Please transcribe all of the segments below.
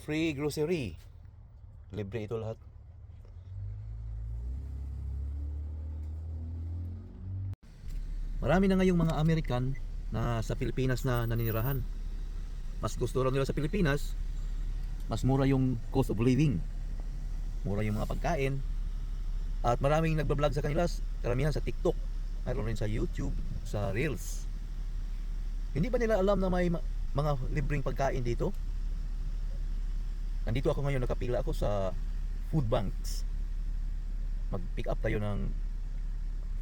free grocery. Libre ito lahat. Marami na ngayong mga American na sa Pilipinas na naninirahan. Mas gusto raw nila sa Pilipinas, mas mura yung cost of living. Mura yung mga pagkain. At maraming nagbablog sa kanila, karamihan sa TikTok, mayroon rin sa YouTube, sa Reels. Hindi ba nila alam na may mga libreng pagkain dito? Nandito ako ngayon, nakapila ako sa food banks. Mag-pick up tayo ng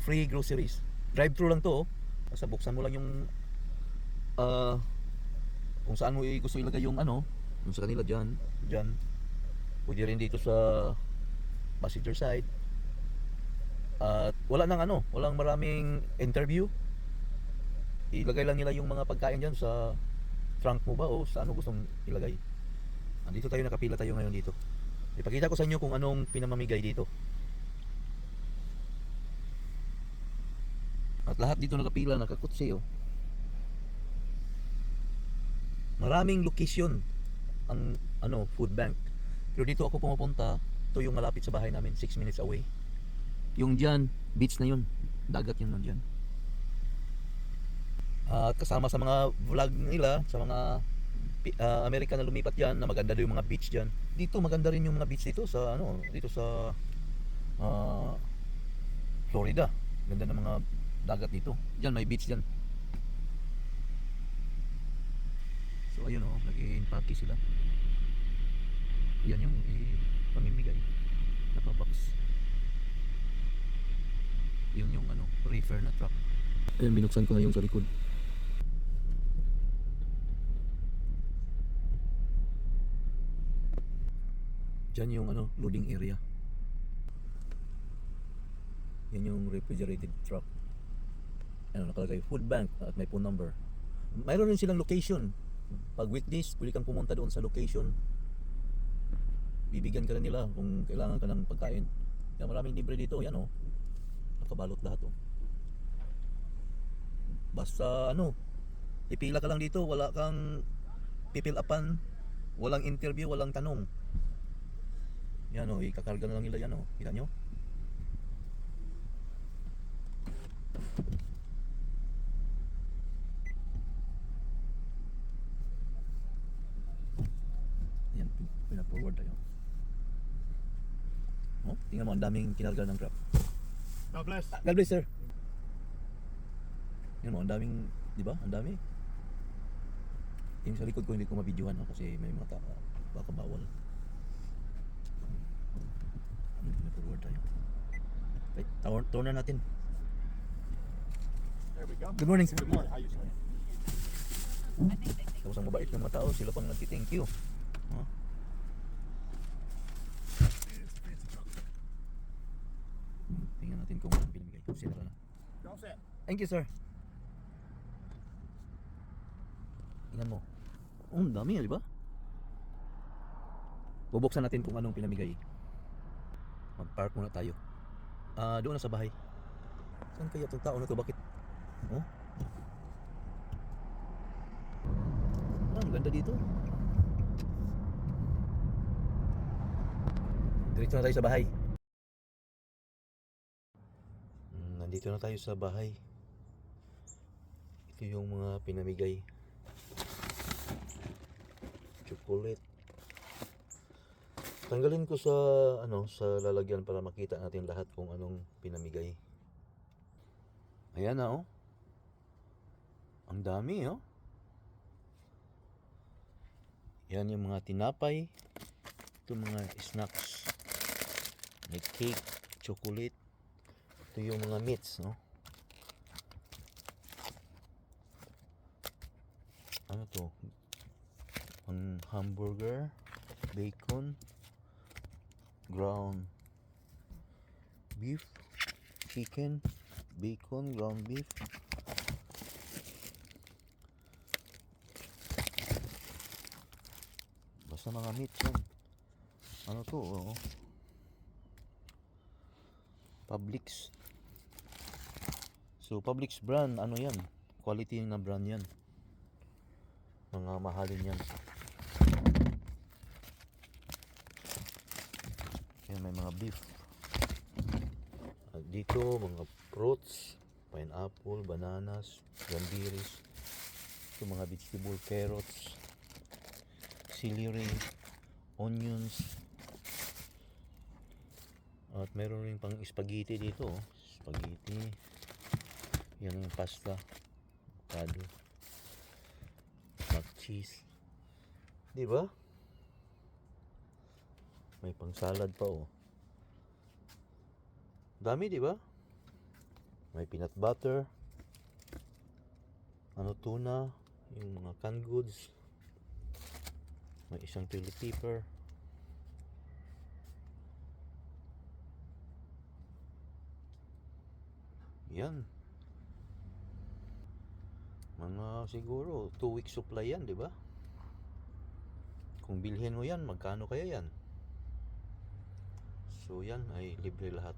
free groceries. Drive-thru lang to, oh. Basta buksan mo lang yung kung saan mo gusto ilagay yung ano, yung sa kanila dyan. Pwede rin dito sa passenger side. At wala nang ano, walang maraming interview. Ilagay lang nila yung mga pagkain dyan sa trunk mo ba o sa ano gustong ilagay. Andito tayo, nakapila tayo ngayon dito. Ipakita ko sa inyo kung anong pinamamigay dito. At lahat dito nakapila, nakakutsi, oh. Maraming location ang ano, food bank. Pero dito ako pumupunta, ito yung malapit sa bahay namin, 6 minutes away. Yung dyan, beach na yun. Dagat yun nandyan. At kasama sa mga vlog nila, sa mga American na lumipat dyan, na maganda daw yung mga beach dyan. Dito maganda rin yung mga beach dito sa ano, dito sa Florida. Ganda ng mga dagat dito. Diyan may beach dyan. So ayun, oh, nag-i-impake sila. Yan yung pamimigay na pa-box. Yun yung ano, reefer na truck. Ayun, binuksan ko na yung sa likod. Diyan yung ano, loading area. Yan yung refrigerated truck. Ano, nakalagay food bank at may phone number. Mayroon rin silang location. Pag weekdays, pwede kang pumunta doon sa location. Bibigyan ka na nila kung kailangan ka ng pagkain. Yan, maraming libre dito. Yan, oh. Nakabalot lahat, oh. Basta ano, ipila ka lang dito, wala kang pipil-upan, walang interview, walang tanong. Yan, oh, ikakarga na lang nila yan, oh. Kita nyo? Yan, pina-forward tayo. Oh, tingnan mo, ang daming kinarga ng Grab. God bless. God bless, sir. Yan mo, ang daming, di ba? Ang dami. Yung sa likod ko hindi ko mabidyohan, no? Kasi may mga baka bawal. Forward tayo. Right, turn na natin. There we go. Good morning, sir. Good morning. How you doing? Tapos ang mabait ng mga tao, sila pang nagti-thank you. Huh? Tingnan natin kung anong pinamigay. Sila na. All set. Thank you, sir. Tingnan mo. Oh, ang dami, di ba? Bubuksan natin kung anong pinamigay. Mag-park muna tayo. Doon na sa bahay. Saan kaya itong tao na ito? Bakit? Oh? Ang ganda dito. Diretso na tayo sa bahay. Nandito na tayo sa bahay. Ito yung mga pinamigay. Chocolate. Tanggalin ko sa ano, sa lalagyan para makita natin lahat kung anong pinamigay. Ayan na, oh. Ang dami, oh. Yan yung mga tinapay. Ito mga snacks. May cake, chocolate. Ito yung mga meats, no? Ano to? Ang hamburger, bacon, ground beef, chicken, bacon, ground beef. Basta mga meat yan. Ano to? Oh. Publix. So Publix brand, ano yan? Quality na brand yan. Mga mahalin yan. Ayan, may mga beef. At dito, mga fruits, pineapple, bananas, cranberries. Ito, mga vegetable, carrots, celery, onions. At meron rin pang spaghetti dito. Oh. Spaghetti. Yan yung pasta. Avocado. Mac cheese. Di ba? May pang salad pa oh. Dami, di ba? May peanut butter. Ano, tuna. Yung mga canned goods. May isang toilet paper. Yan. Mga siguro 2 weeks supply yan, di ba? Kung bilhin mo yan, magkano kaya yan? So yan ay libre lahat.